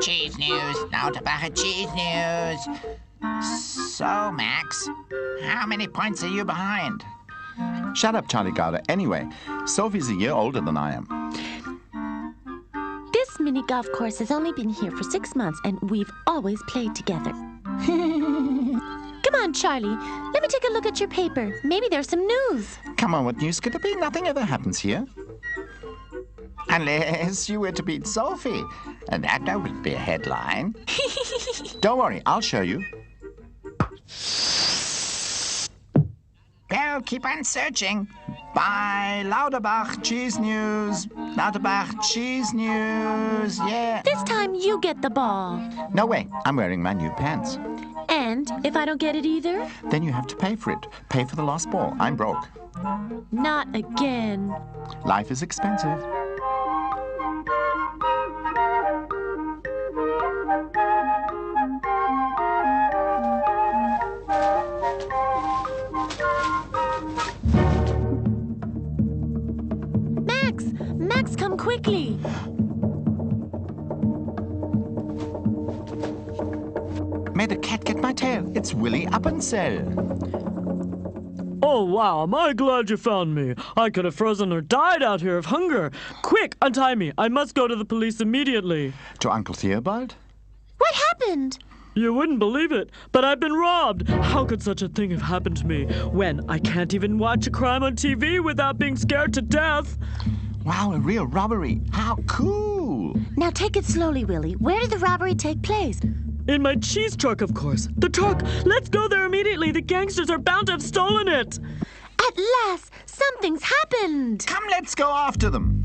cheese news. Lauterbach cheese news. So, Max, how many points are you behind? Shut up, Charlie Gouda. Anyway, Sophie's a year older than I am. This mini golf course has only been here for 6 months, and we've always played together. Come on, Charlie. Let me take a look at your paper. Maybe there's some news. Come on, what news could it be? Nothing ever happens here. Unless you were to beat Sophie. And that would be a headline. Don't worry, I'll show you. Well, keep on searching. By Lauterbach Cheese News. Lauterbach Cheese News, yeah. This time you get the ball. No way, I'm wearing my new pants. And if I don't get it either? Then you have to pay for it. Pay for the lost ball. I'm broke. Not again. Life is expensive. Max, come quickly. May the cat get my tail. It's Willy Appenzell. Oh, wow, am I glad you found me. I could have frozen or died out here of hunger. Quick, untie me. I must go to the police immediately. To Uncle Theobald? What happened? You wouldn't believe it, but I've been robbed. How could such a thing have happened to me when I can't even watch a crime on TV without being scared to death? Wow, a real robbery. How cool. Now take it slowly, Willie. Where did the robbery take place? In my cheese truck, of course. The truck! Let's go there immediately. The gangsters are bound to have stolen it. At last, something's happened. Come, let's go after them.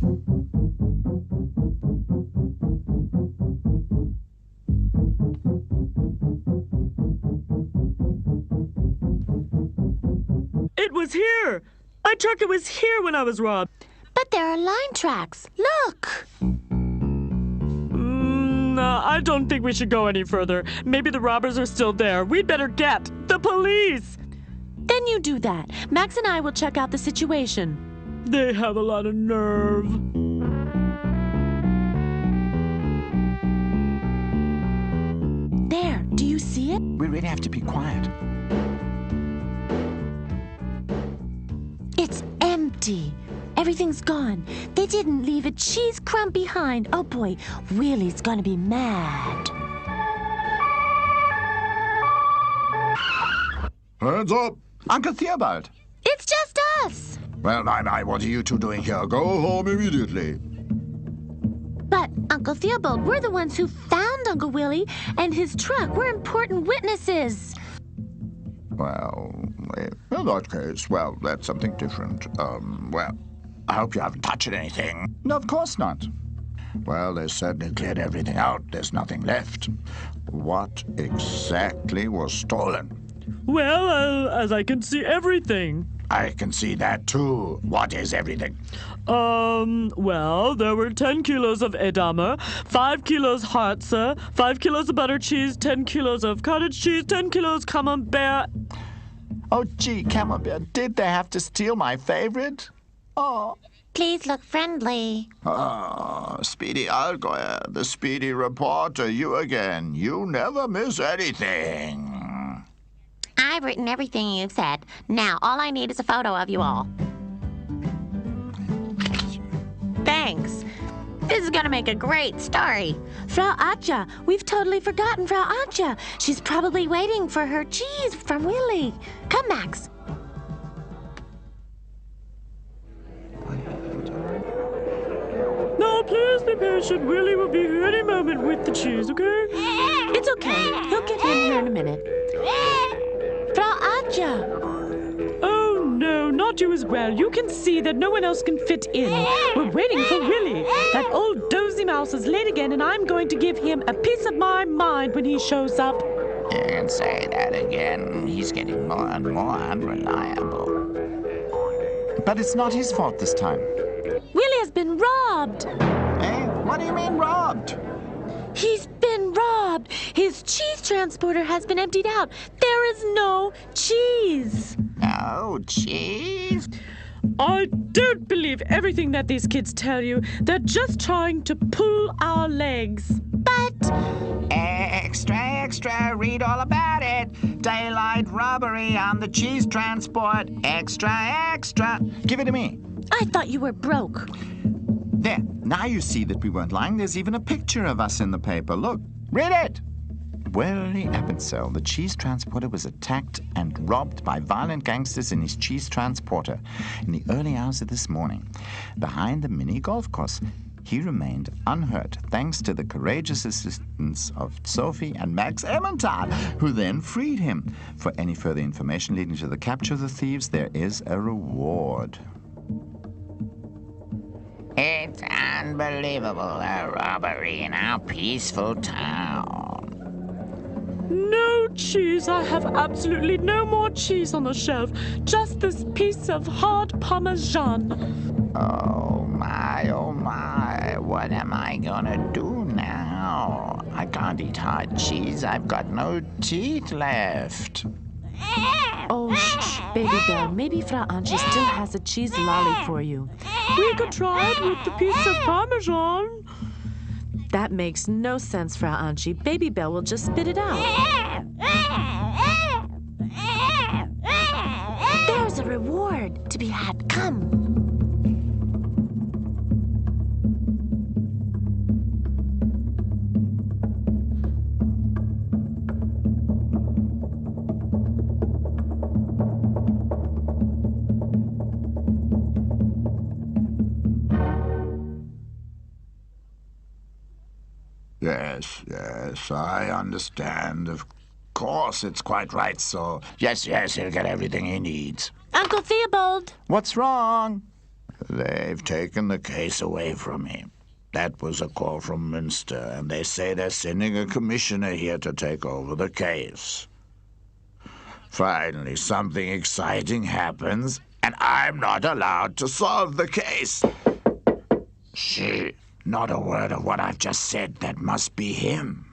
It was here. My truck, it was here when I was robbed. But there are line tracks. Look. I don't think we should go any further. Maybe the robbers are still there. We'd better get the police. Then you do that. Max and I will check out the situation. They have a lot of nerve. There, do you see it? We really have to be quiet. It's empty. Everything's gone. They didn't leave a cheese crumb behind. Oh boy, Willie's gonna be mad. Hands up! Uncle Theobald. It's just us. Well, what are you two doing here? Go home immediately. But, Uncle Theobald, we're the ones who found Uncle Willie and his truck. We're important witnesses. Well, in that case, well, that's something different. Well, I hope you haven't touched anything. No, of course not. Well, they certainly cleared everything out. There's nothing left. What exactly was stolen? Well, as I can see everything. I can see that too. What is everything? Well, there were 10 kilos of edamame, 5 kilos harze, 5 kilos of butter cheese, 10 kilos of cottage cheese, 10 kilos camembert. Oh, gee, Camembert, did they have to steal my favorite? Oh. Please look friendly. Ah, Speedy Allgäuer, the speedy reporter, you again. You never miss anything. I've written everything you've said. Now, all I need is a photo of you all. Thanks. This is gonna make a great story. Frau Atja, we've totally forgotten Frau Atja. She's probably waiting for her cheese from Willie. Come, Max. No, please be patient. Willie will be here any moment with the cheese, okay? It's okay. He'll get in here in a minute. Frau Atja. Oh, no, not you as well. You can see that no one else can fit in. We're waiting for Willie. That old dozy mouse is late again, and I'm going to give him a piece of my mind when he shows up. You can say that again. He's getting more and more unreliable. But it's not his fault this time. Willie has been robbed. Eh? What do you mean robbed? He's been robbed. His cheese transporter has been emptied out. There is no cheese. No cheese? I don't believe everything that these kids tell you. They're just trying to pull our legs. But... Extra, extra, read all about it. Daylight robbery on the cheese transport. Extra, extra. Give it to me. I thought you were broke. There. Now you see that we weren't lying. There's even a picture of us in the paper. Look. Read it. Welly Appensell, the cheese transporter, was attacked and robbed by violent gangsters in his cheese transporter in the early hours of this morning. Behind the mini golf course, he remained unhurt thanks to the courageous assistance of Sophie and Max Emmental, who then freed him. For any further information leading to the capture of the thieves, there is a reward. It's unbelievable, a robbery in our peaceful town. No cheese. I have absolutely no more cheese on the shelf. Just this piece of hard Parmesan. Oh my, what am I gonna do now? I can't eat hard cheese, I've got no teeth left. Oh, shh, Baby Bell. Maybe Frau Angie still has a cheese lolly for you. We could try it with the piece of Parmesan. That makes no sense, Frau Angie. Baby Bell will just spit it out. There's a reward to be had. Come. Yes, I understand. Of course, it's quite right, so... Yes, he'll get everything he needs. Uncle Theobald. What's wrong? They've taken the case away from me. That was a call from Münster, and they say they're sending a commissioner here to take over the case. Finally, something exciting happens, and I'm not allowed to solve the case. Shh. Not a word of what I've just said. That must be him.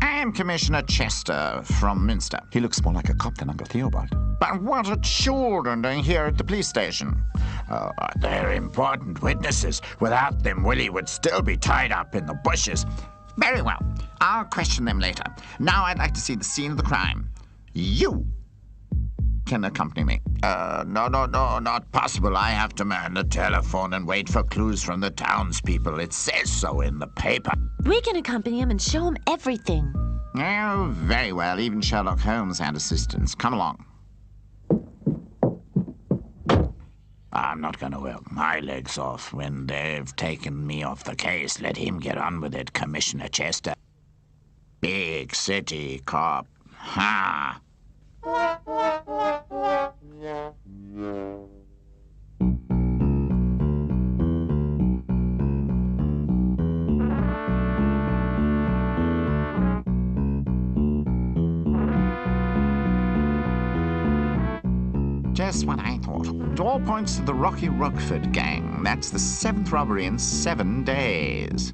I am Commissioner Chester from Münster. He looks more like a cop than Uncle Theobald. But what are children doing here at the police station? They're important witnesses. Without them, Willie would still be tied up in the bushes. Very well. I'll question them later. Now I'd like to see the scene of the crime. You can accompany me. No, not possible. I have to man the telephone and wait for clues from the townspeople. It says so in the paper. We can accompany him and show him everything. Oh, very well. Even Sherlock Holmes had assistants. Come along. I'm not going to work my legs off when they've taken me off the case. Let him get on with it, Commissioner Chester. Big city cop. Ha! Just what I thought. It all points to the Rocky Rockford gang. That's the 7th robbery in 7 days.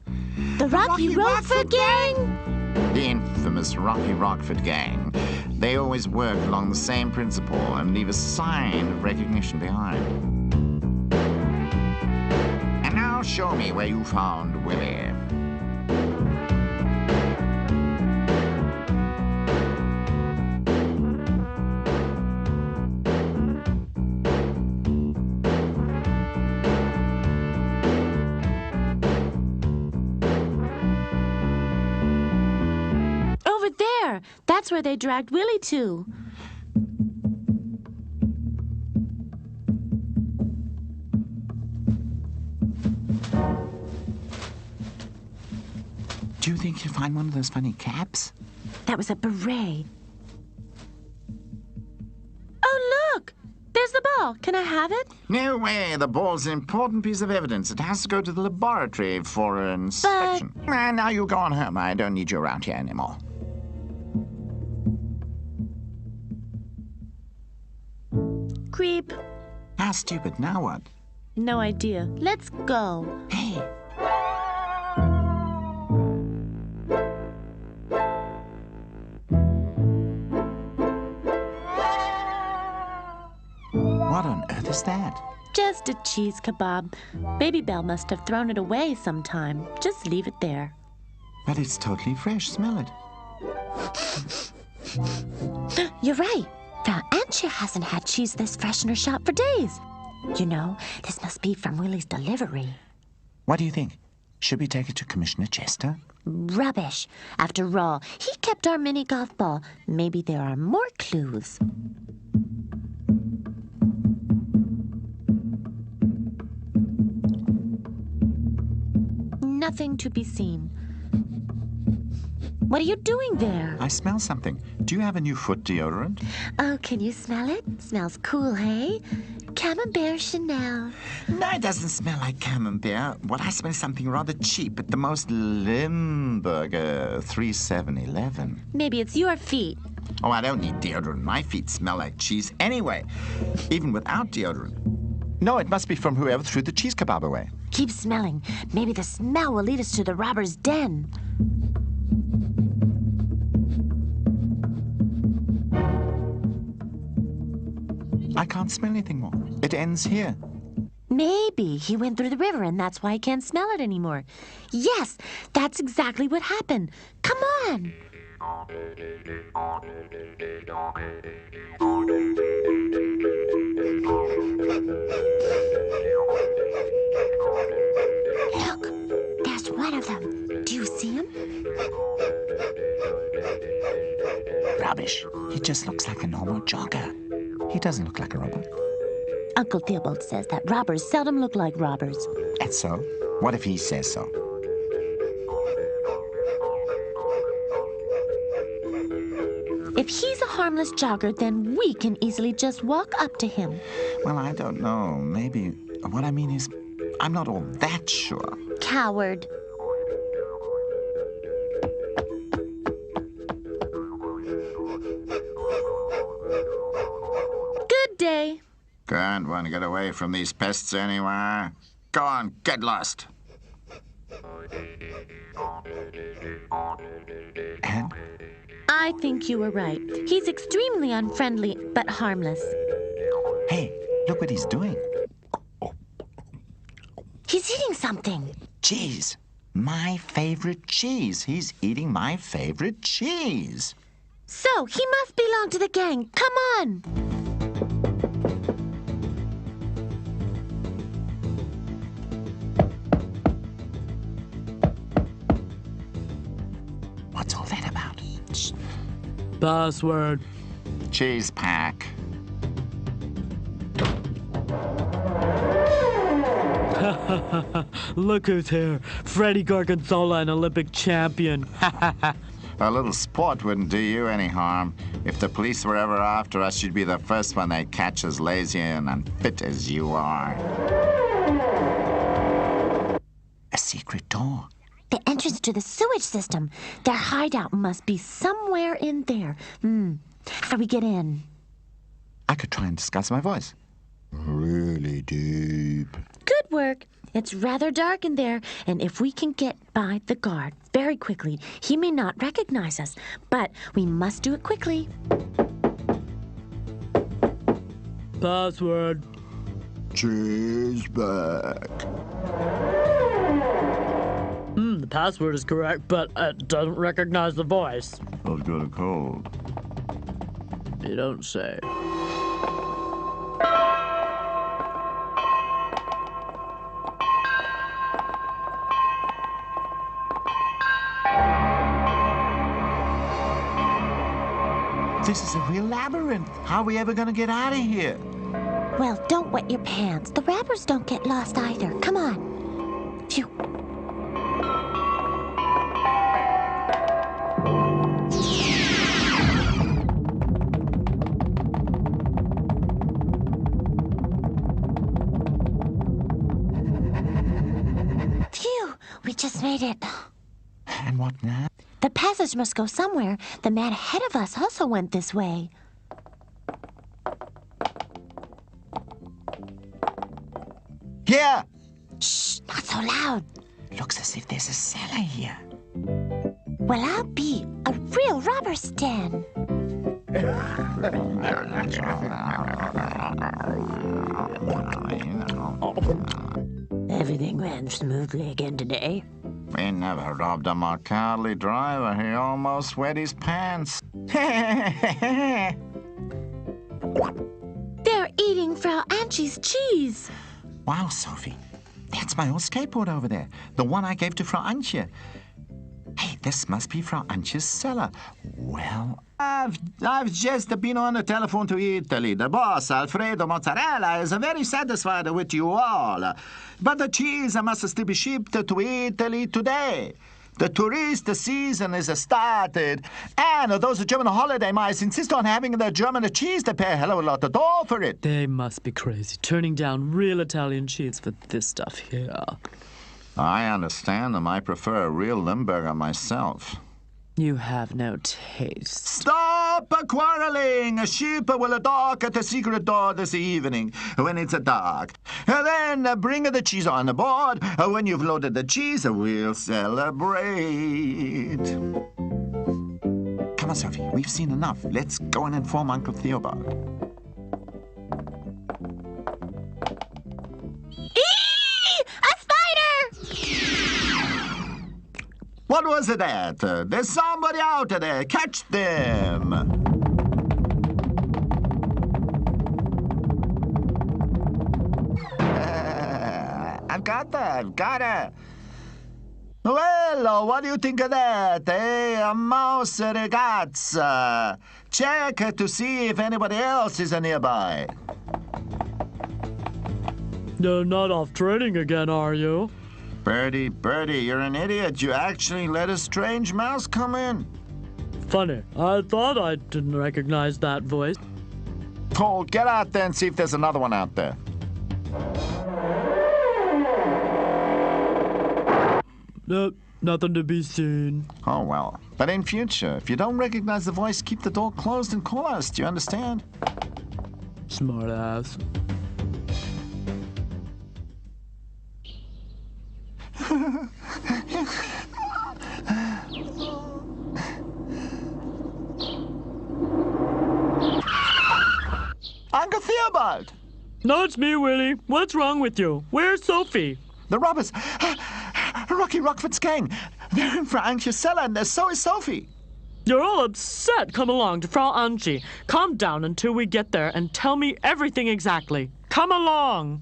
The Rocky Rockford gang? The infamous Rocky Rockford gang. They always work along the same principle and leave a sign of recognition behind. And now show me where you found Willie. Over there. That's where they dragged Willie to. Do you think you'll find one of those funny caps? That was a beret. Oh, look! There's the ball. Can I have it? No way. The ball's an important piece of evidence. It has to go to the laboratory for an inspection. Now you go on home. I don't need you around here anymore. Creep. How stupid. Now what? No idea. Let's go. Hey. What on earth is that? Just a cheese kebab. Baby Bell must have thrown it away sometime. Just leave it there. But it's totally fresh. Smell it. You're right. Frau Antje hasn't had cheese this fresh in her shop for days. You know, this must be from Willie's delivery. What do you think? Should we take it to Commissioner Chester? Rubbish. After all, he kept our mini golf ball. Maybe there are more clues. Nothing to be seen. What are you doing there? I smell something. Do you have a new foot deodorant? Oh, can you smell it? Smells cool, hey? Camembert Chanel. No, it doesn't smell like camembert. What I smell is something rather cheap, at the most Limburger 3711. Maybe it's your feet. Oh, I don't need deodorant. My feet smell like cheese anyway, even without deodorant. No, it must be from whoever threw the cheese kebab away. Keep smelling. Maybe the smell will lead us to the robber's den. I can't smell anything more. It ends here. Maybe he went through the river and that's why he can't smell it anymore. Yes, that's exactly what happened. Come on. Look, there's one of them. Do you see him? Rubbish. He just looks like a normal jogger. He doesn't look like a robber. Uncle Theobald says that robbers seldom look like robbers. And so? What if he says so? If he's a harmless jogger, then we can easily just walk up to him. Well, I don't know. Maybe. What I mean is, I'm not all that sure. Coward. Good day. Can't want to get away from these pests anywhere. Go on, get lost. And? I think you were right. He's extremely unfriendly, but harmless. Hey, look what he's doing. He's eating something. Cheese. My favorite cheese. He's eating my favorite cheese. So, he must belong to the gang. Come on. What's all that about? Password. Cheese pack. Look who's here. Freddie Gorgonzola, an Olympic champion. A little sport wouldn't do you any harm. If the police were ever after us, you'd be the first one they'd catch as lazy and unfit as you are. A secret door. The entrance to the sewage system. Their hideout must be somewhere in there. How do we get in? I could try and disguise my voice. Really deep. Good work. It's rather dark in there, and if we can get by the guard very quickly, he may not recognize us. But we must do it quickly. Password. Cheese back. The password is correct, but it doesn't recognize the voice. I've got a cold. You don't say. This is a real labyrinth. How are we ever going to get out of here? Well, don't wet your pants. The robbers don't get lost either. Come on. Phew. Phew, we just made it. And what now? The passage must go somewhere. The man ahead of us also went this way. Here! Shh, not so loud. Looks as if there's a cellar here. Well, I'll be a real robber's den. Everything ran smoothly again today. We never robbed a McCarley driver. He almost wet his pants. They're eating Frau Antje's cheese. Wow, Sophie. That's my old skateboard over there. The one I gave to Frau Antje. Hey, this must be Frau Antje's cellar. Well, I've just been on the telephone to Italy. The boss, Alfredo Mozzarella, is very satisfied with you all. But the cheese must still be shipped to Italy today. The tourist season is started, and those German holiday mice insist on having the German cheese. They pay a hell of a lot of dough for it. They must be crazy, turning down real Italian cheese for this stuff here. I understand them. I prefer a real Limburger myself. You have no taste. Stop quarreling! A ship will dock at the secret door this evening when it's dark. Then bring the cheese on board. When you've loaded the cheese, we'll celebrate. Come on, Sophie. We've seen enough. Let's go and inform Uncle Theobald. What was that? There's somebody out there. Catch them. I've got her. Well, what do you think of that, eh? A mouse ragazza. Check to see if anybody else is nearby. You're not off training again, are you? Birdie, you're an idiot. You actually let a strange mouse come in. Funny. I thought I didn't recognize that voice. Paul, get out there and see if there's another one out there. Nope, nothing to be seen. Oh, well. But in future, if you don't recognize the voice, keep the door closed and call us. Do you understand? Smart ass. Uncle Theobald! No, it's me, Willie. What's wrong with you? Where's Sophie? The robbers! Rocky Rockford's gang! They're in Frau Antje's cellar, and so is Sophie. You're all upset. Come along to Frau Antje. Calm down until we get there and tell me everything exactly. Come along.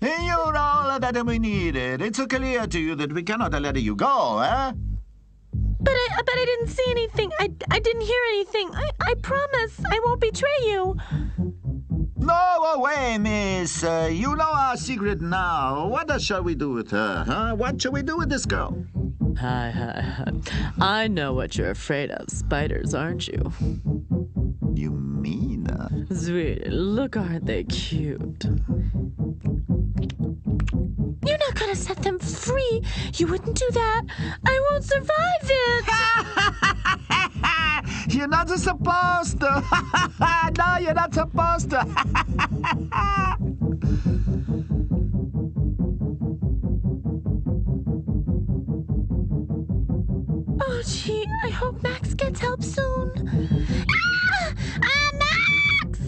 You're all that we needed. It's clear to you that we cannot let you go, eh? But I didn't see anything. I didn't hear anything. I promise I won't betray you. No way, miss. You know our secret now. What shall we do with her, huh? What shall we do with this girl? Hi. I know what you're afraid of. Spiders, aren't you? You mean? Sweetie, look, aren't they cute? You're not gonna set them free. You wouldn't do that. I won't survive it. You're not supposed to. No, you're not supposed to. Oh, gee, I hope Max gets help soon. Max!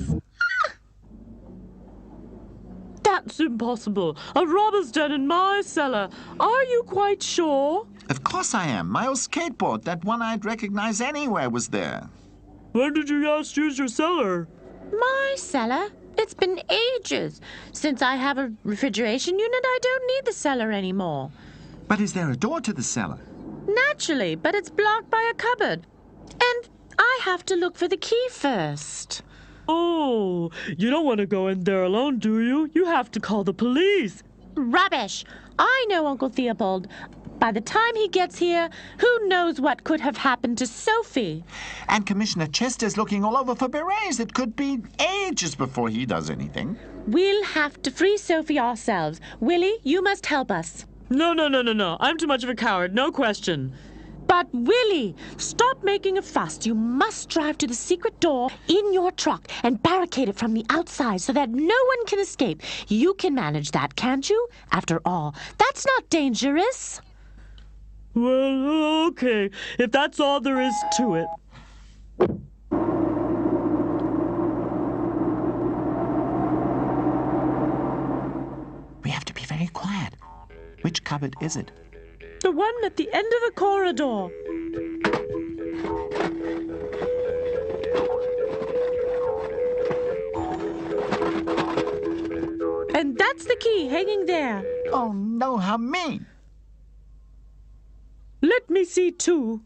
That's impossible. A robber's den in my cellar. Are you quite sure? Of course I am. My old skateboard, that one I'd recognize anywhere, was there. When did you last use your cellar? My cellar? It's been ages. Since I have a refrigeration unit, I don't need the cellar anymore. But is there a door to the cellar? Naturally, but it's blocked by a cupboard. And I have to look for the key first. Oh, you don't want to go in there alone, do you? You have to call the police. Rubbish! I know Uncle Theobald. By the time he gets here, who knows what could have happened to Sophie? And Commissioner Chester's looking all over for berets. It could be ages before he does anything. We'll have to free Sophie ourselves. Willie, you must help us. No. I'm too much of a coward, no question. But, Willie, stop making a fuss. You must drive to the secret door in your truck and barricade it from the outside so that no one can escape. You can manage that, can't you? After all, that's not dangerous. Well, okay, if that's all there is to it. Which cupboard is it? The one at the end of the corridor. And that's the key hanging there. Oh, no, how mean. Let me see too.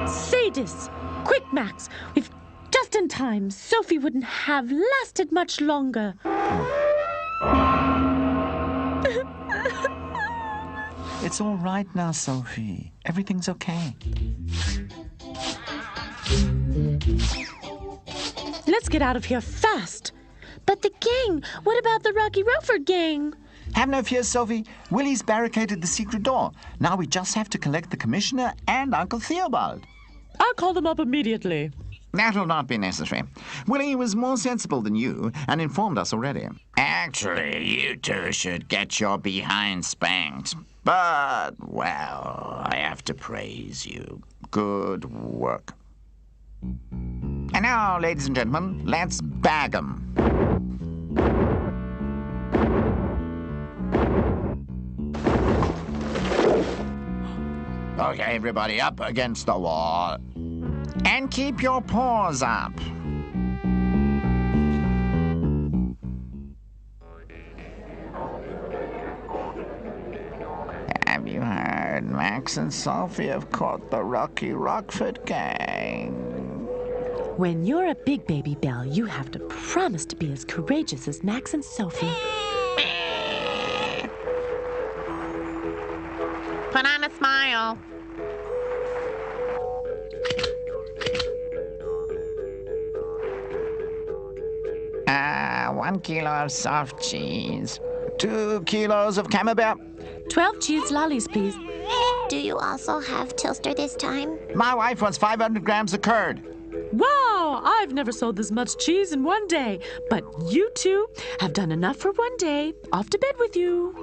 Sadis! Quick, Max! We've just in time. Sophie wouldn't have lasted much longer. It's all right now, Sophie. Everything's okay. Let's get out of here fast. But the gang, what about the Rocky Rofer gang? Have no fear, Sophie. Willie's barricaded the secret door. Now we just have to collect the commissioner and Uncle Theobald. I'll call them up immediately. That'll not be necessary. Willie was more sensible than you and informed us already. Actually, you two should get your behind spanked. But, well, I have to praise you. Good work. And now, ladies and gentlemen, let's bag 'em. Okay, everybody up against the wall. And keep your paws up. Have you heard? Max and Sophie have caught the Rocky Rockford gang. When you're a big baby Belle, you have to promise to be as courageous as Max and Sophie. Put on a smile. One kilo of soft cheese. 2 kilos of camembert. 12 cheese lollies, please. Do you also have toaster this time? My wife wants 500 grams of curd. Wow! I've never sold this much cheese in one day. But you two have done enough for one day. Off to bed with you.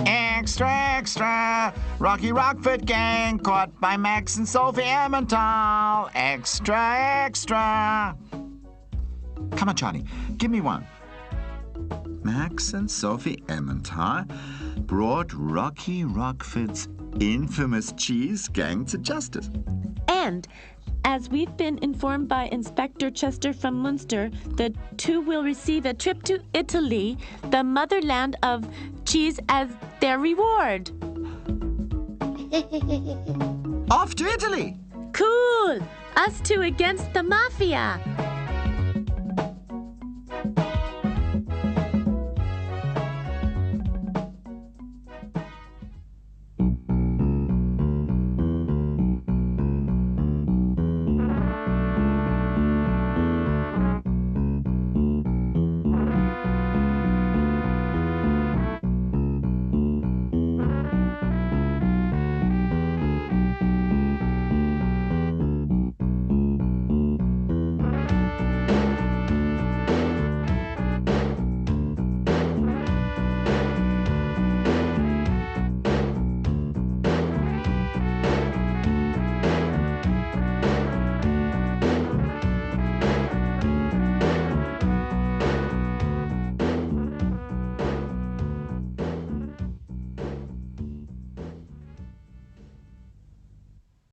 Extra, extra! Rocky Rockford gang caught by Max and Sophie Emmental. Extra, extra! Come on, Charlie, give me one. Max and Sophie Emmental brought Rocky Rockford's infamous cheese gang to justice. And as we've been informed by Inspector Chester from Munster, the two will receive a trip to Italy, the motherland of cheese, as their reward. Off to Italy! Cool! Us two against the mafia.